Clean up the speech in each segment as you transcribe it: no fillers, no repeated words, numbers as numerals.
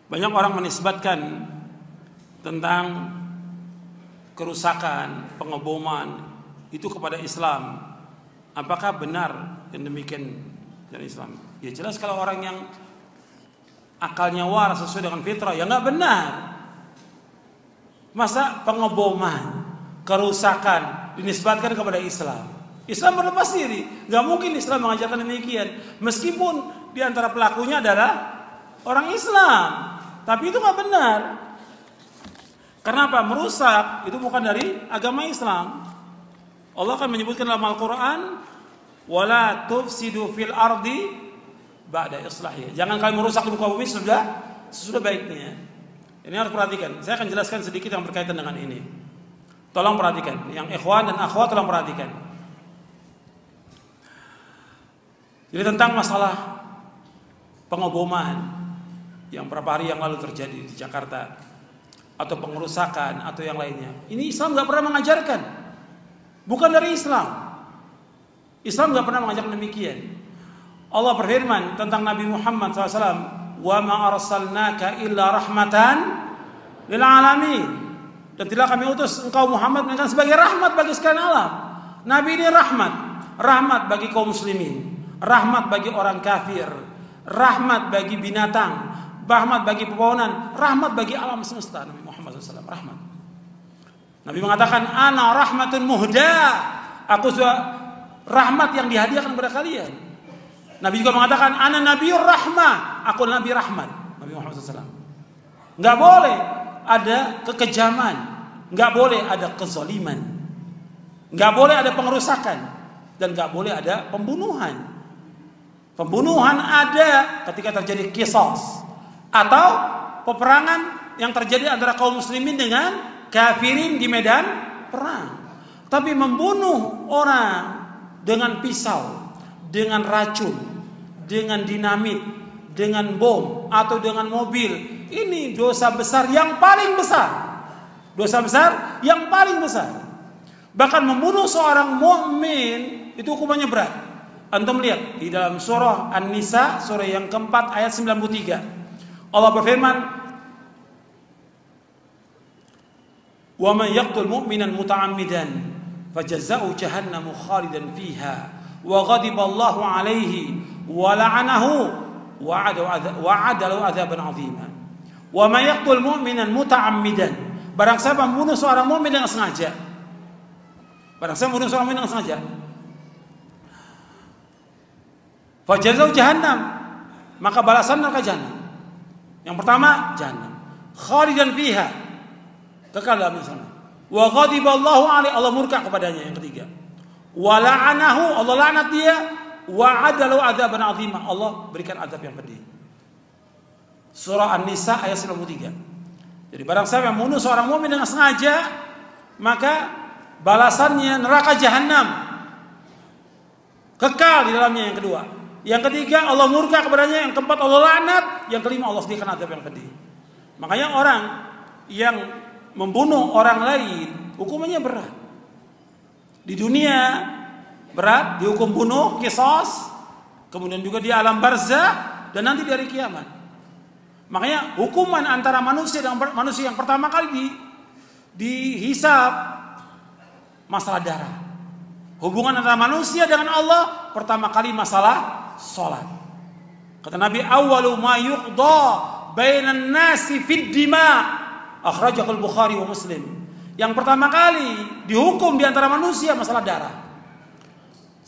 Banyak orang menisbatkan tentang kerusakan, pengeboman itu kepada Islam. Apakah benar yang demikian dari Islam? Ya jelas kalau orang yang akalnya waras sesuai dengan fitrah, ya nggak benar. Masa pengeboman, kerusakan dinisbatkan kepada Islam? Islam berlepas diri, nggak mungkin Islam mengajarkan demikian. Meskipun di antara pelakunya adalah orang Islam, tapi itu nggak benar. Kenapa? Merusak itu bukan dari agama Islam. Allah akan menyebutkan dalam Al-Quran, wala tufsidu fil ardi ba'da islahiyah. Jangan kalian merusak di muka bumi sesudah baiknya. Ini harus perhatikan. Saya akan jelaskan sedikit yang berkaitan dengan ini. Tolong perhatikan. Yang ikhwan dan akhwat tolong perhatikan. Jadi tentang masalah pengeboman yang beberapa hari yang lalu terjadi di Jakarta, atau pengerusakan atau yang lainnya, ini Islam nggak pernah mengajarkan. Bukan dari Islam. Islam nggak pernah mengajarkan demikian. Allah berfirman tentang Nabi Muhammad SAW, wa ma arsalnaka illa rahmatan lil alamin. Dan tidak kami utus engkau Muhammad melainkan sebagai rahmat bagi sekalian alam. Nabi ini rahmat bagi kaum muslimin, rahmat bagi orang kafir, rahmat bagi binatang, rahmat bagi pepohonan, rahmat bagi alam semesta. Nabi Muhammad SAW rahmat. Nabi mengatakan, ana rahmatun muhda, aku sudah rahmat yang dihadiahkan kepada kalian. Nabi juga mengatakan, ana nabiyur rahmah, aku nabi rahmat. Nabi Muhammad SAW. Nggak boleh ada kekejaman, nggak boleh ada kezaliman, nggak boleh ada pengerusakan, dan nggak boleh ada pembunuhan. Pembunuhan ada ketika terjadi qisas atau peperangan yang terjadi antara kaum muslimin dengan kafirin di medan perang. Tapi membunuh orang dengan pisau, dengan racun, dengan dinamit, dengan bom atau dengan mobil, ini dosa besar yang paling besar. Dosa besar yang paling besar. Bahkan membunuh seorang mukmin itu hukumannya berat. Antum lihat di dalam surah An-Nisa, surah yang keempat ayat 93. Allah berfirman, "Wa man yaqtul mu'minan muta'ammidan fajaza'u jahannamu khalidan fiha wa ghadiba Allahu 'alaihi wa la'anahu wa 'adda lahu 'adzaban 'azima." Wa man yaqtul mu'minan muta'ammidan, barang siapa membunuh seorang mukmin dengan sengaja. Barang siapa membunuh seorang mukmin dengan sengaja, fajazau jahannam, maka balasan neraka jahannam. Yang pertama jahannam, khalidan fiha, kekal dalam sana. Wa ghadiballahu alaihi, Allah murka kepadanya. Yang ketiga, wa la'anahu, Allah laknat dia, wa adalu adzaban azima, Allah berikan azab yang pedih. Surah An-Nisa ayat 93. Jadi barang siapa yang membunuh seorang mukmin dengan sengaja, maka balasannya neraka jahannam, kekal di dalamnya. Yang kedua. Yang ketiga, Allah murka kepadanya. Yang keempat, Allah laknat. Yang kelima, Allah sediakan azab yang pedih. Makanya orang yang membunuh orang lain hukumannya berat. Di dunia berat, dihukum bunuh, qisas, kemudian juga di alam barzah, dan nanti di hari kiamat. Makanya hukuman antara manusia dan manusia yang pertama kali dihisab masalah darah. Hubungan antara manusia dengan Allah pertama kali masalah salat. Kata Nabi, awwalu ma yuqda bainan nasi fid dima, akhrajahu al-Bukhari wa Muslim. Yang pertama kali dihukum di antara manusia masalah darah.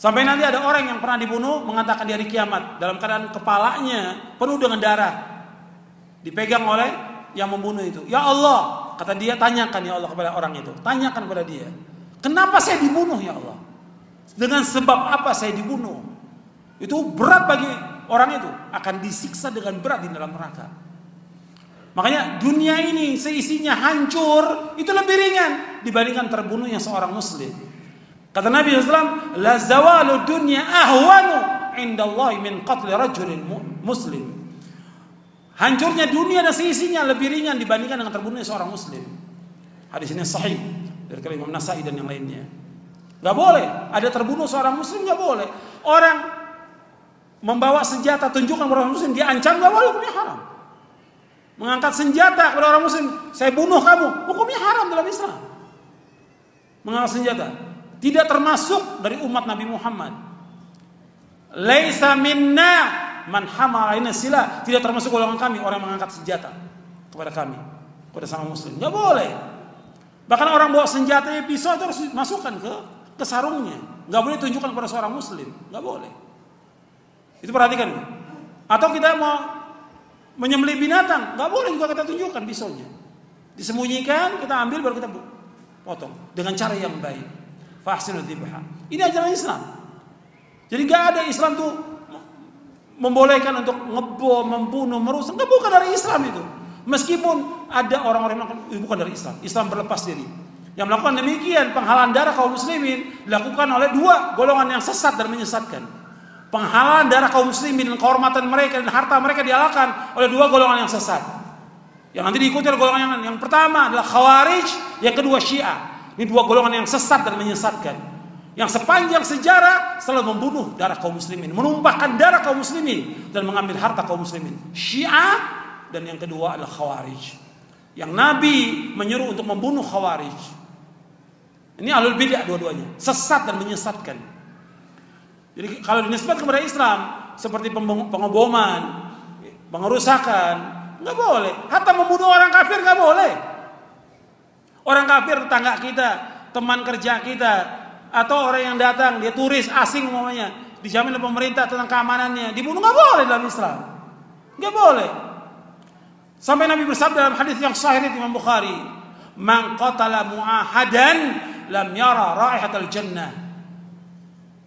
Sampai nanti ada orang yang pernah dibunuh mengatakan di hari kiamat dalam keadaan kepalanya penuh dengan darah, dipegang oleh yang membunuh itu. Ya Allah, kata dia, tanyakan ya Allah kepada orang itu, tanyakan kepada dia, kenapa saya dibunuh ya Allah? Dengan sebab apa saya dibunuh? Itu berat bagi orang itu, akan disiksa dengan berat di dalam neraka. Makanya dunia ini seisinya hancur itu lebih ringan dibandingkan terbunuhnya seorang muslim. Kata Nabi SAW, la zawalu dunya ahwanu indallahi min qatli rajulin muslim. Hancurnya dunia dan seisinya lebih ringan dibandingkan dengan terbunuhnya seorang muslim. Hadis ini sahih dari Imam Nasai dan yang lainnya. Gak boleh ada terbunuh seorang muslim, gak boleh. Orang membawa senjata tunjukkan orang muslim diancam, gak boleh, hukumnya haram. mengangkat senjata kepada orang muslim, saya bunuh kamu, hukumnya haram dalam Islam. Mengangkat senjata tidak termasuk dari umat Nabi Muhammad. Laisa minna man hamala sila, tidak termasuk golongan kami orang yang mengangkat senjata kepada kami, kepada sama muslim. Nggak boleh. Bahkan orang bawa senjatanya pisau itu harus masukkan ke sarungnya. Nggak boleh tunjukkan kepada seorang muslim, nggak boleh. Itu perhatikan. Atau kita mau menyembelih binatang, nggak boleh juga kita tunjukkan pisaunya. Disembunyikan, kita ambil baru kita potong dengan cara yang baik. Fahsinu dzibha. Ini ajaran Islam. Jadi nggak ada Islam tuh membolehkan untuk ngebom, membunuh, merusak. Nggak, bukan dari Islam itu. Meskipun ada orang-orang yang melakukan, bukan dari Islam. Islam berlepas diri. Yang melakukan demikian, penghalaan darah kaum muslimin dilakukan oleh dua golongan yang sesat dan menyesatkan. Penghalaan darah kaum muslimin dan kehormatan mereka dan harta mereka dihalalkan oleh dua golongan yang sesat. Yang nanti diikuti oleh golongan yang pertama adalah Khawarij, yang kedua Syiah. Ini dua golongan yang sesat dan menyesatkan. Yang sepanjang sejarah selalu membunuh darah kaum muslimin, menumpahkan darah kaum muslimin dan mengambil harta kaum muslimin. Syiah, dan yang kedua adalah Khawarij. Yang Nabi menyuruh untuk membunuh Khawarij. Ini ahlul bid'ah dua-duanya, sesat dan menyesatkan. Jadi kalau dinisbatkan kepada Islam seperti pengeboman, pengerusakan, nggak boleh. Hatta membunuh orang kafir nggak boleh. Orang kafir tetangga kita, teman kerja kita, atau orang yang datang, dia turis asing umpamanya, dijamin oleh pemerintah tentang keamanannya, dibunuh nggak boleh dalam Islam, nggak boleh. Sampai Nabi bersabda dalam hadis yang sahih Imam Bukhari, "Man qatala mu'ahadan lam yara raihatal jannah,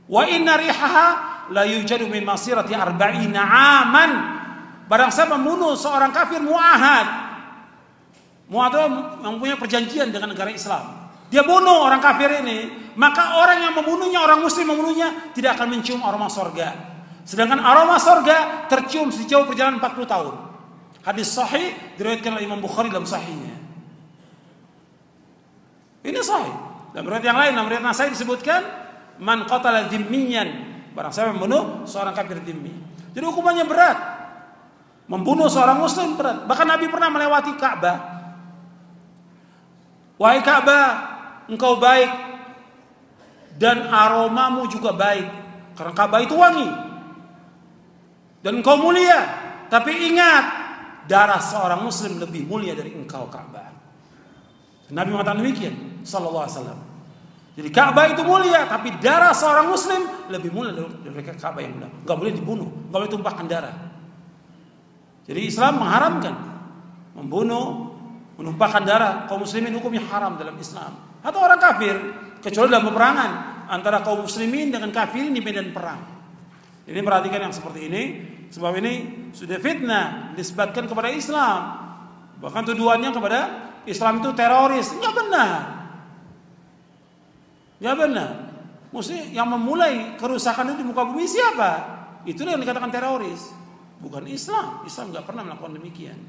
wa inna rihaha la yujadu min masirati 40 aman." Barang siapa membunuh seorang kafir mu'ahad, mu'ahad itu yang punya perjanjian dengan negara Islam, dia bunuh orang kafir ini, maka orang yang membunuhnya, orang muslim membunuhnya, tidak akan mencium aroma sorga. Sedangkan aroma sorga tercium sejauh perjalanan 40 tahun. Hadis sahih diriwayatkan oleh Imam Bukhari dalam sahihnya. Ini sahih. Dalam riwayat yang lain, dalam riwayat Nasai disebutkan, man qatala dhimmiyan, barang siapa membunuh seorang kafir dhimmi. Jadi hukumannya berat. Membunuh seorang muslim berat. Bahkan Nabi pernah melewati Ka'bah. Wahai Ka'bah, engkau baik dan aromamu juga baik, karena Ka'bah itu wangi. Dan engkau mulia, tapi ingat, darah seorang muslim lebih mulia dari engkau Ka'bah. Nabi mengatakan demikian sallallahu alaihi wasallam. Jadi Ka'bah itu mulia, tapi darah seorang muslim lebih mulia dari Ka'bah yang mulia. Enggak boleh dibunuh, enggak boleh tumpahkan darah. Jadi Islam mengharamkan membunuh, menumpahkan darah kaum muslimin, hukumnya haram dalam Islam. Atau orang kafir, kecuali dalam peperangan antara kaum muslimin dengan kafirin di medan perang. Ini perhatikan yang seperti ini, sebab ini sudah fitnah disebutkan kepada Islam. Bahkan tuduhannya kepada Islam itu teroris. Enggak benar. Enggak benar. Mesti yang memulai kerusakan itu di muka bumi siapa? Itulah yang dikatakan teroris. Bukan Islam. Islam enggak pernah melakukan demikian.